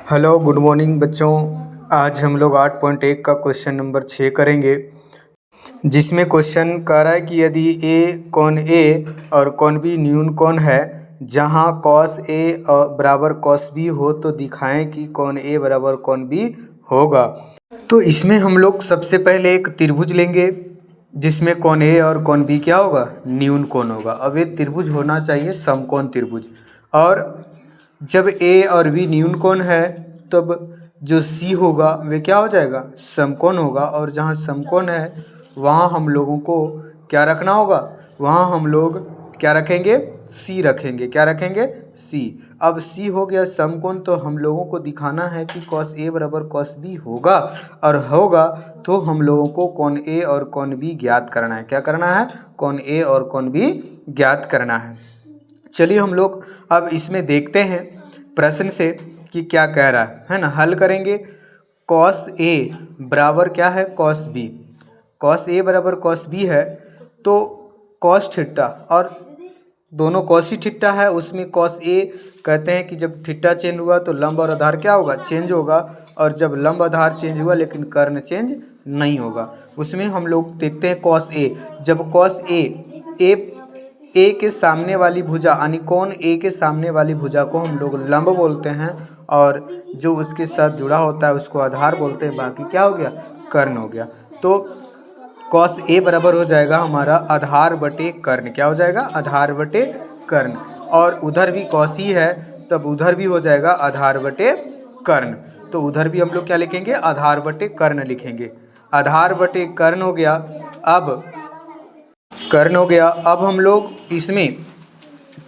Hello good morning बच्चों। आज हम लोग 8.1 का क्वेश्चन नंबर 6 करेंगे, जिसमें क्वेश्चन कह रहा है कि यदि कोण ए और कोण बी न्यून कोण है जहां cos ए बराबर cos बी हो तो दिखाएं कि कोण ए बराबर कोण बी होगा। तो इसमें हम लोग सबसे पहले एक त्रिभुज लेंगे जिसमें कोण ए और कोण बी क्या होगा, न्यून कोण होगा। अब ये त्रिभुज होना चाहिए समकोण त्रिभुज, और जब ए और बी न्यून कोण है तब जो सी होगा वे क्या हो जाएगा, समकोण होगा। और जहाँ समकोण है वहाँ हम लोगों को क्या रखना होगा, वहाँ हम लोग क्या रखेंगे, सी रखेंगे। क्या रखेंगे, सी। अब सी हो गया समकोण, तो हम लोगों को दिखाना है कि cos ए बराबर cos बी होगा, और होगा तो हम लोगों को कोण ए और कोण बी ज्ञात करना है। क्या करना है, कोण ए और कोण बी ज्ञात करना है। चलिए हम लोग अब इसमें देखते हैं प्रश्न से कि क्या कह रहा है ना। हल करेंगे। cos ए बराबर क्या है, cos बी। cos ए बराबर cos बी है तो cos थीटा, और दोनों cos ही थीटा है, उसमें cos ए कहते हैं कि जब थीटा चेंज हुआ तो लंब और आधार क्या होगा, चेंज होगा। और जब लंब आधार चेंज हुआ लेकिन कर्ण चेंज नहीं होगा। उसमें हम लोग देखते हैं cos ए। जब cos ए के सामने वाली भुजा यानी कोण ए के सामने वाली भुजा को हम लोग लंब बोलते हैं, और जो उसके साथ जुड़ा होता है उसको आधार बोलते हैं। बाकी क्या हो गया, कर्ण हो गया। तो cos ए बराबर हो जाएगा हमारा आधार बटे कर्ण। क्या हो जाएगा, आधार बटे कर्ण। और उधर भी cos ही है तब उधर भी हो जाएगा आधार बटे कर्ण। तो उधर भी हम लोग क्या लिखेंगे, आधार बटे कर्ण लिखेंगे। आधार बटे कर्ण हो गया। अब कर्ण हो गया। अब हम लोग इसमें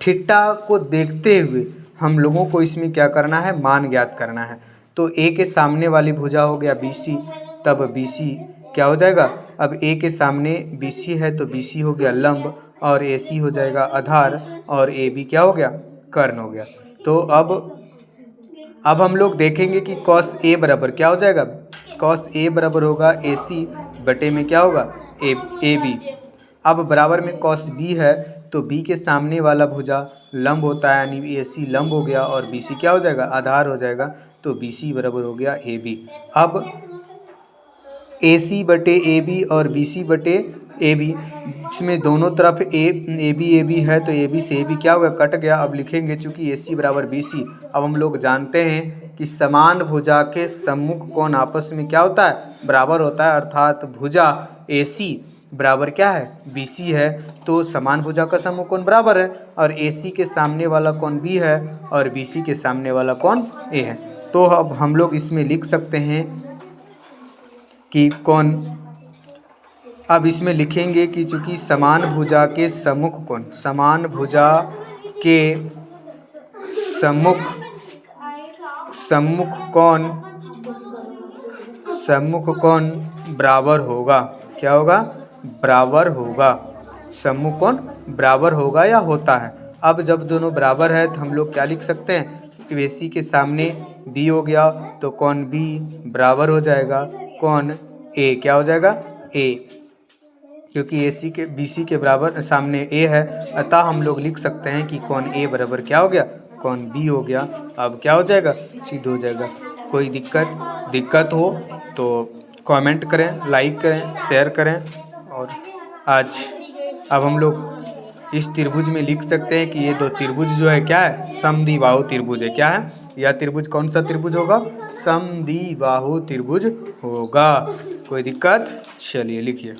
थीटा को देखते हुए हम लोगों को इसमें क्या करना है, मान ज्ञात करना है। तो ए के सामने वाली भुजा हो गया BC, तब BC क्या हो जाएगा, अब ए के सामने BC है तो BC हो गया लंब, और AC हो जाएगा आधार, और AB क्या हो गया, कर्ण हो गया। तो अब हम लोग देखेंगे कि cos A बराबर क्या हो जाएगा, cos A बराबर होगा AC बटे में क्या होगा, AB। अब बराबर में cos B है तो B के सामने वाला भुजा लंब होता है यानी AC लंब हो गया, और BC क्या हो जाएगा, आधार हो जाएगा। तो BC बराबर हो गया AB। अब AC बटे AB और BC बटे AB, इसमें दोनों तरफ AB है तो AB से AB क्या होगा, कट गया। अब लिखेंगे चूँकि AC बराबर BC। अब हम लोग जानते हैं कि समान भुजा के सम्मुख कोण आपस में क्या होता है, बराबर होता है। अर्थात भुजा AC बराबर क्या है, BC है, तो समान भुजा का सम्मुख कोण बराबर है। और AC के सामने वाला कोण B है और BC के सामने वाला कोण A है। तो अब हम लोग इसमें लिख सकते हैं कि कोण, अब इसमें लिखेंगे कि चूंकि समान भुजा के सम्मुख कोण, समान भुजा के सम्मुख कोण बराबर होगा। क्या होगा, बराबर होगा। सम्मुख कोण बराबर होगा या होता है। अब जब दोनों बराबर है तो हम लोग क्या लिख सकते हैं, AC के सामने B हो गया तो कोण B बराबर हो जाएगा कोण A। क्या हो जाएगा, A, क्योंकि AC के BC के बराबर सामने A है, अतः हम लोग लिख सकते हैं कि कोण A बराबर क्या हो गया, कोण B हो गया। अब क्या हो जाएगा, सिद्ध हो जाएगा। कोई दिक्कत हो तो कमेंट करें, लाइक करें, शेयर करें। और अब हम लोग इस त्रिभुज में लिख सकते हैं कि ये दो त्रिभुज जो है क्या है, समद्विबाहु त्रिभुज है। क्या है, यह त्रिभुज कौन सा त्रिभुज होगा, समद्विबाहु त्रिभुज होगा। कोई दिक्कत, चलिए लिखिए।